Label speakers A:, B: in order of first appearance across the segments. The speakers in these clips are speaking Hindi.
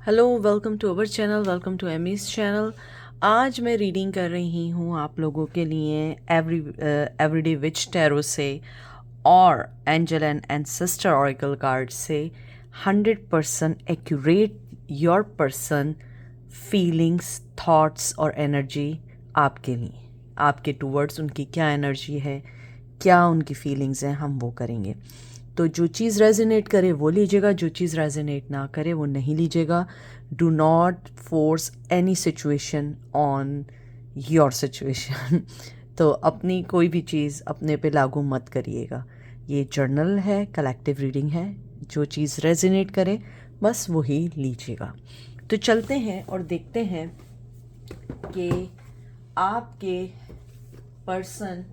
A: Hello, welcome to our channel, welcome to Amy's channel. आज मैं रीडिंग कर रही हूँ आप लोगों के लिए एवरीडे विच टैरो से और angel and sister oracle card से 100% accurate your person feelings, thoughts और एनर्जी आपके लिए, आपके टूवर्ड्स उनकी क्या एनर्जी है, क्या उनकी फीलिंग्स हैं, हम वो करेंगे। तो जो चीज़ रेजोनेट करे वो लीजिएगा, जो चीज़ रेजोनेट ना करे वो नहीं लीजिएगा। Do not force any situation on your situation. तो अपनी कोई भी चीज़ अपने पे लागू मत करिएगा। ये जर्नल है, कलेक्टिव रीडिंग है, जो चीज़ रेजोनेट करे बस वही लीजिएगा। तो चलते हैं और देखते हैं कि आपके पर्सन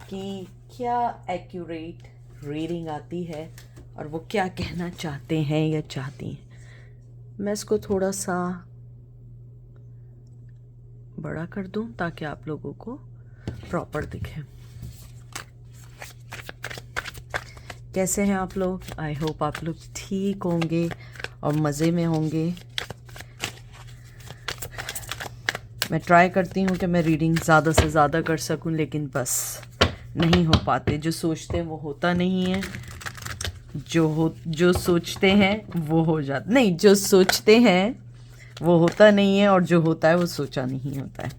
A: की क्या एक्यूरेट रीडिंग आती है और वो क्या कहना चाहते हैं या चाहती हैं। मैं इसको थोड़ा सा बड़ा कर दूं ताकि आप लोगों को प्रॉपर दिखे। कैसे हैं आप लोग? आई होप आप लोग ठीक होंगे और मज़े में होंगे। मैं ट्राई करती हूँ कि मैं रीडिंग ज़्यादा से ज़्यादा कर सकूँ, लेकिन बस नहीं हो पाते। जो सोचते हैं वो होता नहीं है, जो सोचते हैं वो हो जाता नहीं, जो सोचते हैं वो होता नहीं है और जो होता है वो सोचा नहीं होता है।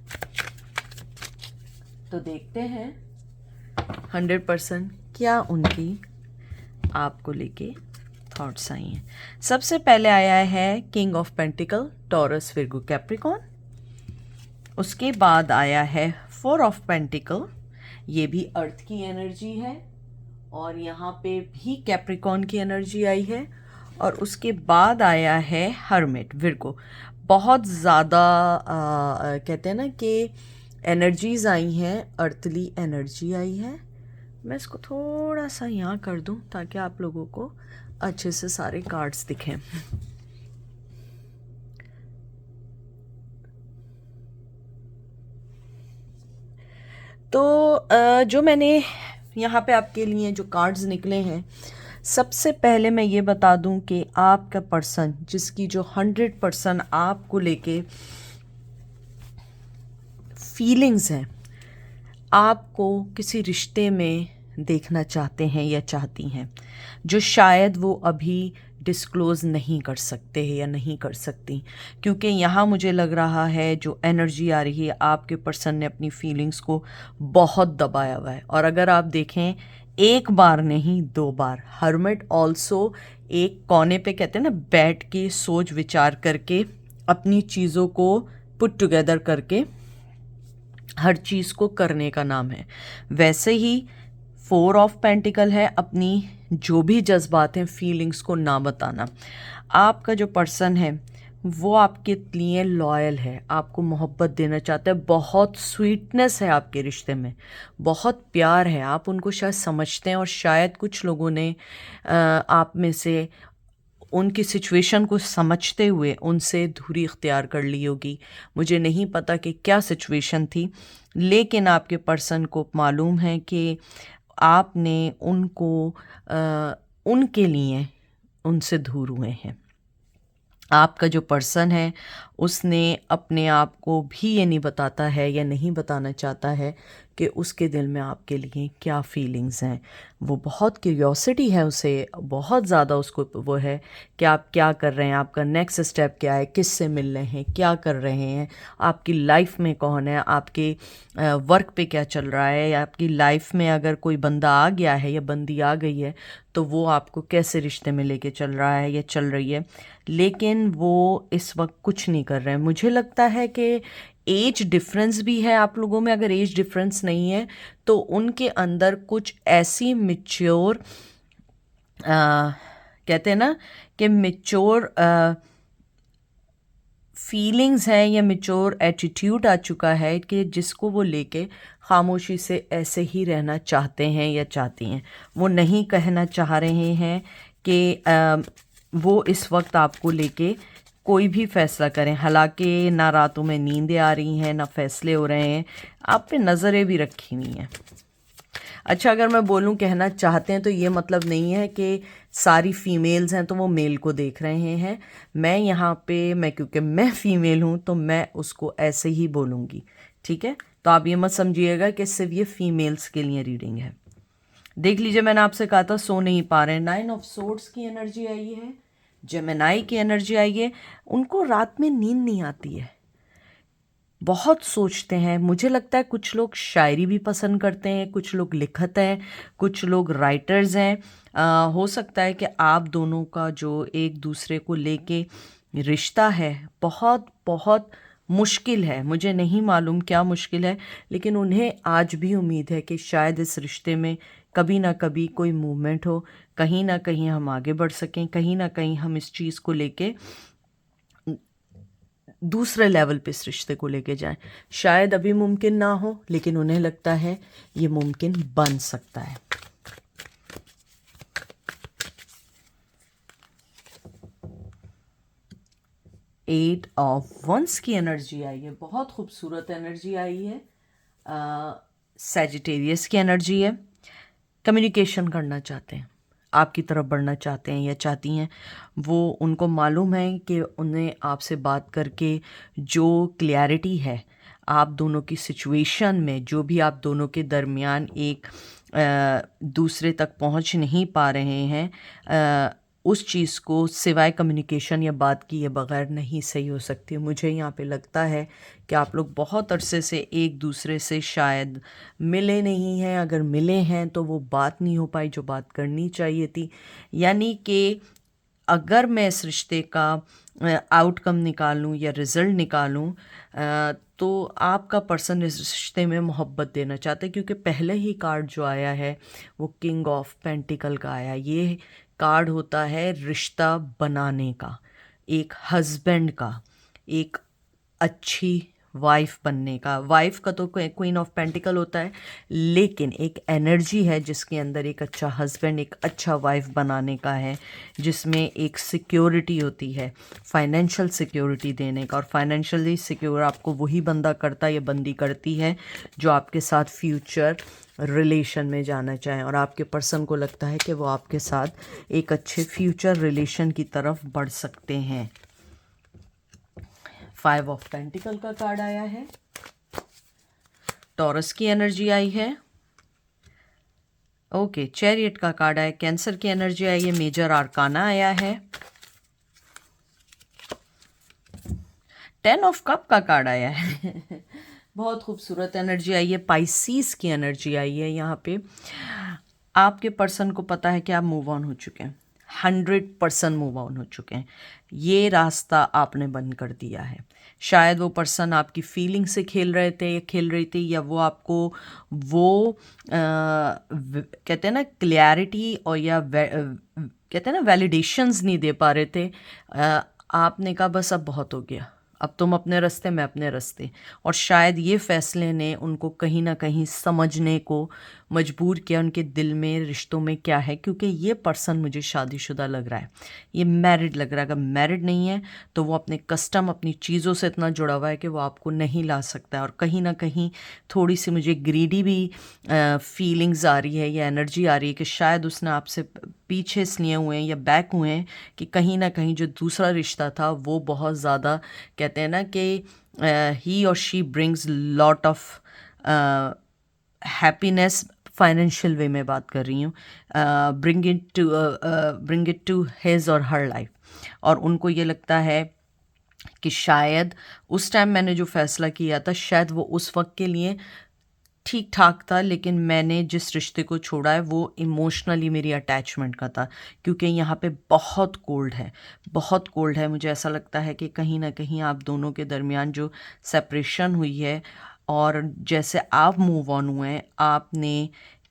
A: तो देखते हैं 100% क्या उनकी आपको लेके थॉट्स आई हैं। सबसे पहले आया है king of pentacle, taurus, Virgo, Capricorn. उसके बाद आया है 4 ऑफ पेंटिकल, ये भी अर्थ की एनर्जी है और यहाँ पे भी कैप्रिकॉन की एनर्जी आई है। और उसके बाद आया है हर्मिट, विर्गो। बहुत ज़्यादा कहते हैं ना कि एनर्जीज आई हैं, अर्थली एनर्जी आई है। मैं इसको थोड़ा सा यहाँ कर दूँ ताकि आप लोगों को अच्छे से सारे कार्ड्स दिखें। तो जो मैंने यहाँ पे आपके लिए जो कार्ड्स निकले हैं, सबसे पहले मैं ये बता दूं कि आपका पर्सन जिसकी जो 100% आपको लेके फीलिंग्स हैं, आपको किसी रिश्ते में देखना चाहते हैं या चाहती हैं, जो शायद वो अभी डिस्क्लोज़ नहीं कर सकते हैं या नहीं कर सकती। क्योंकि यहाँ मुझे लग रहा है जो एनर्जी आ रही है, आपके पर्सन ने अपनी फीलिंग्स को बहुत दबाया हुआ है। और अगर आप देखें, एक बार नहीं 2 बार हर्मिट ऑल्सो एक कोने पे कहते हैं ना बैठ के सोच विचार करके अपनी चीज़ों को पुट टुगेदर करके हर चीज़ को करने का नाम है। वैसे ही 4 ऑफ पेंटिकल है अपनी जो भी जज्बात हैं, फीलिंग्स को ना बताना। आपका जो पर्सन है वो आपके लिए लॉयल है, आपको मोहब्बत देना चाहता है, बहुत स्वीटनेस है आपके रिश्ते में, बहुत प्यार है, आप उनको शायद समझते हैं। और शायद कुछ लोगों ने आप में से उनकी सिचुएशन को समझते हुए उनसे दूरी इख्तियार कर ली होगी। मुझे नहीं पता कि क्या सिचुएशन थी, लेकिन आपके पर्सन को मालूम है कि आपने उनको उनके लिए उनसे दूर हुए हैं। आपका जो पर्सन है उसने अपने आप को भी ये नहीं बताता है या नहीं बताना चाहता है कि उसके दिल में आपके लिए क्या फीलिंग्स हैं। वो बहुत क्यूरियोसिटी है उसे, बहुत ज़्यादा उसको वो है कि आप क्या कर रहे हैं, आपका नेक्स्ट स्टेप क्या है, किससे मिल रहे हैं, क्या कर रहे हैं, आपकी लाइफ में कौन है, आपके वर्क पे क्या चल रहा है, या आपकी लाइफ में अगर कोई बंदा आ गया है या बंदी आ गई है तो वो आपको कैसे रिश्ते में लेके चल रहा है या चल रही है। लेकिन वो इस वक्त कुछ नहीं कर रहे हैं। मुझे लगता है कि एज डिफरेंस भी है आप लोगों में। अगर एज डिफरेंस नहीं है तो उनके अंदर कुछ ऐसी मिच्योर कहते हैं ना कि मिच्योर फीलिंग्स हैं या मिच्योर एटीट्यूड आ चुका है कि जिसको वो लेके खामोशी से ऐसे ही रहना चाहते हैं या चाहती हैं। वो नहीं कहना चाह रहे हैं कि वो इस वक्त आपको लेके कोई भी फ़ैसला करें। हालांकि ना रातों में नींदें आ रही हैं, ना फ़ैसले हो रहे हैं, आप पे नज़रें भी रखी हुई हैं। अच्छा, अगर मैं बोलूं कहना चाहते हैं तो ये मतलब नहीं है कि सारी फीमेल्स हैं तो वो मेल को देख रहे हैं। मैं यहाँ पे क्योंकि मैं फीमेल हूँ तो मैं उसको ऐसे ही बोलूँगी, ठीक है। तो आप ये मत समझिएगा कि सिर्फ ये फीमेल्स के लिए रीडिंग है। देख लीजिए, मैंने आपसे कहा था सो नहीं पा रहे हैं। 9 ऑफ सोर्ड्स की एनर्जी आई है, जेमिनी की एनर्जी आई है। उनको रात में नींद नहीं आती है, बहुत सोचते हैं। मुझे लगता है कुछ लोग शायरी भी पसंद करते हैं, कुछ लोग लिखत हैं, कुछ लोग राइटर्स हैं। हो सकता है कि आप दोनों का जो एक दूसरे को लेके रिश्ता है बहुत बहुत मुश्किल है। मुझे नहीं मालूम क्या मुश्किल है, लेकिन उन्हें आज भी उम्मीद है कि शायद इस रिश्ते में कभी ना कभी कोई मूवमेंट हो, कहीं ना कहीं हम आगे बढ़ सकें, कहीं ना कहीं हम इस चीज़ को लेके दूसरे लेवल पे इस रिश्ते को लेके जाएं। शायद अभी मुमकिन ना हो, लेकिन उन्हें लगता है ये मुमकिन बन सकता है। एट ऑफ वंस की एनर्जी आई है, बहुत खूबसूरत एनर्जी आई है। सैजिटेरियस की एनर्जी है। कम्युनिकेशन करना चाहते हैं, आपकी तरफ बढ़ना चाहते हैं या चाहती हैं। वो उनको मालूम है कि उन्हें आपसे बात करके जो क्लैरिटी है आप दोनों की सिचुएशन में, जो भी आप दोनों के दरमियान एक दूसरे तक पहुंच नहीं पा रहे हैं, उस चीज़ को सिवाय कम्युनिकेशन या बात किए बगैर नहीं सही हो सकती। मुझे यहाँ पे लगता है कि आप लोग बहुत अरसे से एक दूसरे से शायद मिले नहीं हैं। अगर मिले हैं तो वो बात नहीं हो पाई जो बात करनी चाहिए थी। यानी कि अगर मैं इस रिश्ते का आउटकम निकालूं या रिज़ल्ट निकालूं, तो आपका पर्सन इस रिश्ते में मोहब्बत देना चाहते हैं, क्योंकि पहले ही कार्ड जो आया है वो किंग ऑफ पेंटिकल का आया। ये कार्ड होता है रिश्ता बनाने का, एक हस्बैंड का, एक अच्छी वाइफ बनने का। वाइफ का तो क्वीन ऑफ पेंटिकल होता है, लेकिन एक एनर्जी है जिसके अंदर एक अच्छा हस्बैंड, एक अच्छा वाइफ बनाने का है, जिसमें एक सिक्योरिटी होती है, फाइनेंशियल सिक्योरिटी देने का। और फाइनेंशियली सिक्योर आपको वही बंदा करता है या बंदी करती है जो आपके साथ फ्यूचर रिलेशन में जाना चाहें, और आपके पर्सन को लगता है कि वो आपके साथ एक अच्छे फ्यूचर रिलेशन की तरफ बढ़ सकते हैं। 5 ऑफ पेंटिकल का कार्ड आया है। टॉरस की एनर्जी आई है। ओके, चैरियट का कार्ड आया। कैंसर की एनर्जी आई है। मेजर आर्काना आया है। 10 ऑफ कप का कार्ड आया है। बहुत खूबसूरत एनर्जी आई है। पाइसीस की एनर्जी आई है। यहाँ पे आपके पर्सन को पता है कि आप मूव ऑन हो चुके हैं, 100% मूव ऑन हो चुके हैं। ये रास्ता आपने बंद कर दिया है। शायद वो पर्सन आपकी फीलिंग से खेल रहे थे या खेल रही थी, या वो आपको वो कहते हैं ना क्लैरिटी, और या कहते हैं ना वैलिडेशंस नहीं दे पा रहे थे। आपने कहा बस अब बहुत हो गया, अब तुम अपने रास्ते, मैं अपने रास्ते। और शायद ये फैसले ने उनको कहीं ना कहीं समझने को मजबूर किया, उनके दिल में रिश्तों में क्या है। क्योंकि ये पर्सन मुझे शादीशुदा लग रहा है, ये मैरिड लग रहा है। अगर मैरिड नहीं है तो वो अपने कस्टम, अपनी चीज़ों से इतना जुड़ा हुआ है कि वो आपको नहीं ला सकता है। और कहीं ना कहीं थोड़ी सी मुझे ग्रीडी भी फीलिंग्स आ रही है या एनर्जी आ रही है कि शायद उसने आपसे पीछे इसलिए हुए हैं या बैक हुए हैं कि कहीं ना कहीं जो दूसरा रिश्ता था वो बहुत ज़्यादा, कहते हैं ना कि ही और she brings lot of happiness, financial way में बात कर रही हूँ, ब्रिंग इट टू हिज और हर लाइफ। और उनको ये लगता है कि शायद उस टाइम मैंने जो फैसला किया था शायद वो उस वक्त के लिए ठीक ठाक था, लेकिन मैंने जिस रिश्ते को छोड़ा है वो इमोशनली मेरी अटैचमेंट का था। क्योंकि यहाँ पे बहुत कोल्ड है, बहुत कोल्ड है। मुझे ऐसा लगता है कि कहीं ना कहीं आप दोनों के दरमियान जो सेपरेशन हुई है, और जैसे आप मूव ऑन हुए हैं, आपने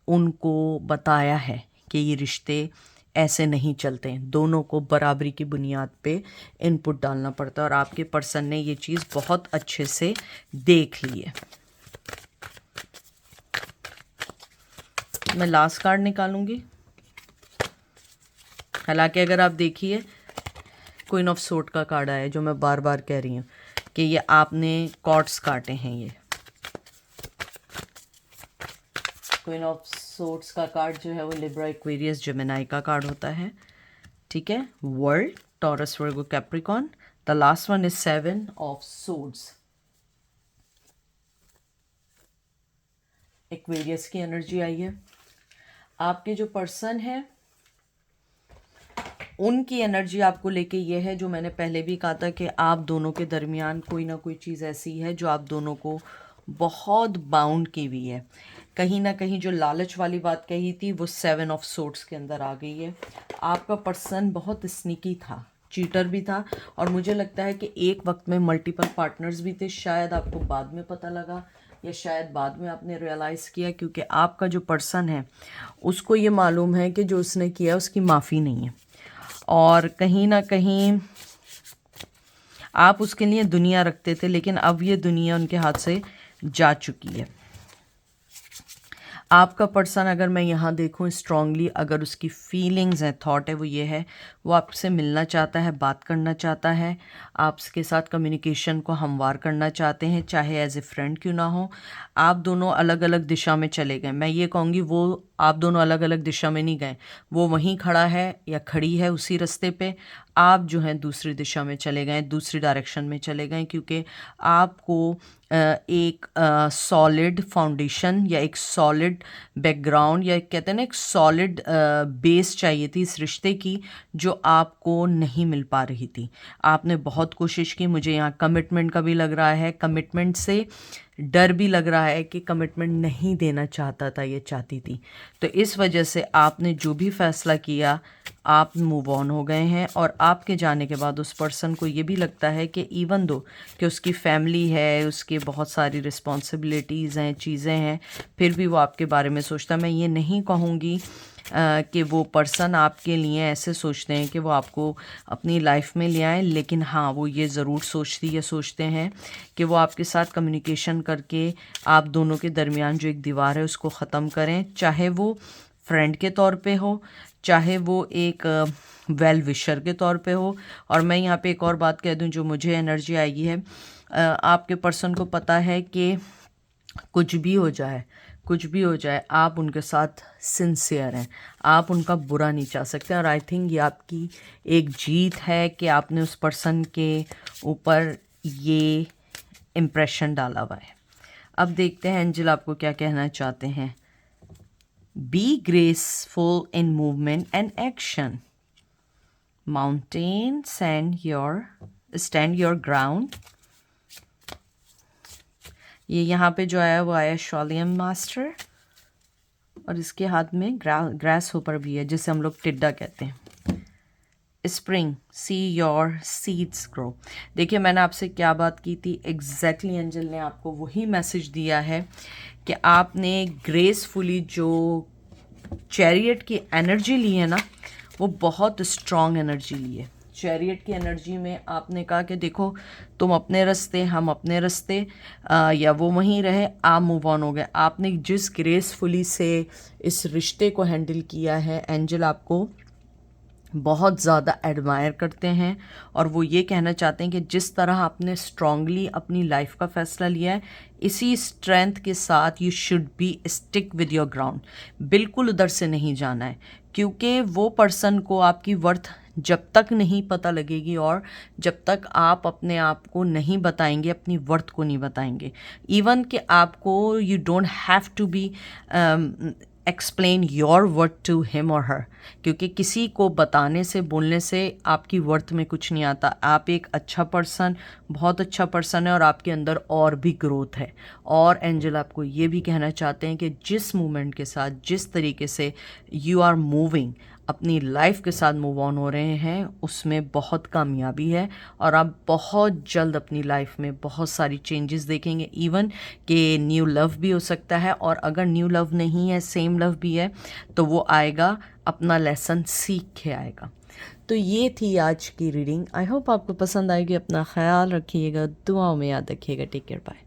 A: उनको बताया है कि ये रिश्ते ऐसे नहीं चलते हैं, दोनों को बराबरी की बुनियाद पे इनपुट डालना पड़ता है। और आपके पर्सन ने ये चीज़ बहुत अच्छे से देख ली है। मैं लास्ट कार्ड निकालूंगी। हालांकि अगर आप देखिए क्वीन ऑफ सोर्ड का कार्ड आया है, जो मैं बार बार कह रही हूँ कि ये आपने कॉर्ड्स काटे हैं। ये क्वीन ऑफ सोर्ड्स का कार्ड जो है वो लिब्रा, एक्वेरियस, जेमिनी का कार्ड होता है। ठीक है, world, taurus, Virgo, Capricorn. The last one is 7 of swords, Aquarius की एनर्जी आई है। आपके जो पर्सन है उनकी एनर्जी आपको लेके ये है, जो मैंने पहले भी कहा था कि आप दोनों के दरमियान कोई ना कोई चीज़ ऐसी है जो आप दोनों को बहुत बाउंड की हुई है। कहीं ना कहीं जो लालच वाली बात कही थी वो 7 ऑफ सोर्ड्स के अंदर आ गई है। आपका पर्सन बहुत स्नीकी था, चीटर भी था, और मुझे लगता है कि एक वक्त में मल्टीपल पार्टनर्स भी थे। शायद आपको बाद में पता लगा या शायद बाद में आपने रियलाइज़ किया, क्योंकि आपका जो पर्सन है उसको ये मालूम है कि जो उसने किया उसकी माफ़ी नहीं है, और कहीं ना कहीं आप उसके लिए दुनिया रखते थे, लेकिन अब ये दुनिया उनके हाथ से जा चुकी है। आपका पर्सन, अगर मैं यहाँ देखूँ स्ट्रांगली, अगर उसकी फीलिंग्स हैं, थॉट है, वो ये है, वो आपसे मिलना चाहता है, बात करना चाहता है, आपके साथ कम्युनिकेशन को हमवार करना चाहते हैं, चाहे एज ए फ्रेंड क्यों ना हो। आप दोनों अलग अलग दिशा में चले गए। मैं ये कहूँगी वो आप दोनों अलग अलग दिशा में नहीं गए, वो वहीं खड़ा है या खड़ी है उसी रास्ते पे, आप जो हैं दूसरी दिशा में चले गए, दूसरी डायरेक्शन में चले गए, क्योंकि आपको एक सॉलिड फाउंडेशन या एक सॉलिड बैकग्राउंड या कहते हैं ना एक सॉलिड बेस चाहिए थी इस रिश्ते की, जो आपको नहीं मिल पा रही थी। आपने बहुत कोशिश की, मुझे यहाँ कमिटमेंट का भी लग रहा है, कमिटमेंट से डर भी लग रहा है कि कमिटमेंट नहीं देना चाहता था, ये चाहती थी। तो इस वजह से आपने जो भी फैसला किया, आप मूव ऑन हो गए हैं, और आपके जाने के बाद उस पर्सन को ये भी लगता है कि इवन दो कि उसकी फैमिली है, उसके बहुत सारी रिस्पॉन्सिबिलिटीज़ हैं, चीज़ें हैं, फिर भी वो आपके बारे में सोचता। मैं ये नहीं कहूँगी कि वो पर्सन आपके लिए ऐसे सोचते हैं कि वो आपको अपनी लाइफ में ले आए, लेकिन हाँ, वो ये ज़रूर सोचते हैं कि वो आपके साथ कम्युनिकेशन करके आप दोनों के दरमियान जो एक दीवार है उसको ख़त्म करें, चाहे वो फ्रेंड के तौर पे हो, चाहे वो एक वेल विशर के तौर पे हो। और मैं यहाँ पे एक और बात कह दूँ जो मुझे एनर्जी आई है, आपके पर्सन को पता है कि कुछ भी हो जाए आप उनके साथ सिंसियर हैं, आप उनका बुरा नहीं चाह सकते। और आई थिंक ये आपकी एक जीत है कि आपने उस पर्सन के ऊपर ये इम्प्रेशन डाला हुआ है। अब देखते हैं एंजल आपको क्या कहना चाहते हैं। Be graceful in movement and action, mountain stand your ground. ये यहाँ पे जो आया वो आया शॉलियम मास्टर, और इसके हाथ में ग्रास होपर भी है, जिसे हम लोग टिड्डा कहते हैं। Spring, see your seeds grow. देखिए मैंने आपसे क्या बात की थी, एग्जैक्टली एंजल ने आपको वही मैसेज दिया है कि आपने ग्रेसफुली जो चैरियट की एनर्जी ली है ना, वो बहुत स्ट्रॉन्ग एनर्जी ली है। चैरियट की एनर्जी में आपने कहा कि देखो तुम अपने रास्ते, हम अपने रास्ते, या वो वहीं रहे, आप मूव ऑन हो गए। आपने जिस ग्रेसफुली से इस रिश्ते को हैंडल किया है, एंजल आपको बहुत ज़्यादा एडमायर करते हैं, और वो ये कहना चाहते हैं कि जिस तरह आपने स्ट्रांगली अपनी लाइफ का फ़ैसला लिया है, इसी स्ट्रेंथ के साथ you should be stick with your ground. बिल्कुल उधर से नहीं जाना है, क्योंकि वो पर्सन को आपकी वर्थ जब तक नहीं पता लगेगी, और जब तक आप अपने आप को नहीं बताएंगे, अपनी वर्थ को नहीं बताएंगे, इवन कि आपको you don't have to be explain your worth to him और हर, क्योंकि किसी को बताने से, बोलने से आपकी वर्थ में कुछ नहीं आता। आप एक अच्छा पर्सन, बहुत अच्छा पर्सन है, और आपके अंदर और भी ग्रोथ है। और एंजल आपको ये भी कहना चाहते हैं कि जिस मूवमेंट के साथ, जिस तरीके से यू आर मूविंग, अपनी लाइफ के साथ मूव ऑन हो रहे हैं, उसमें बहुत कामयाबी है, और आप बहुत जल्द अपनी लाइफ में बहुत सारी चेंजेस देखेंगे। इवन कि न्यू लव भी हो सकता है, और अगर न्यू लव नहीं है, सेम लव भी है, तो वो आएगा, अपना लेसन सीख के आएगा। तो ये थी आज की रीडिंग। आई होप आपको पसंद आएगी। अपना ख्याल रखिएगा, दुआओं में याद रखिएगा। Take care, bye.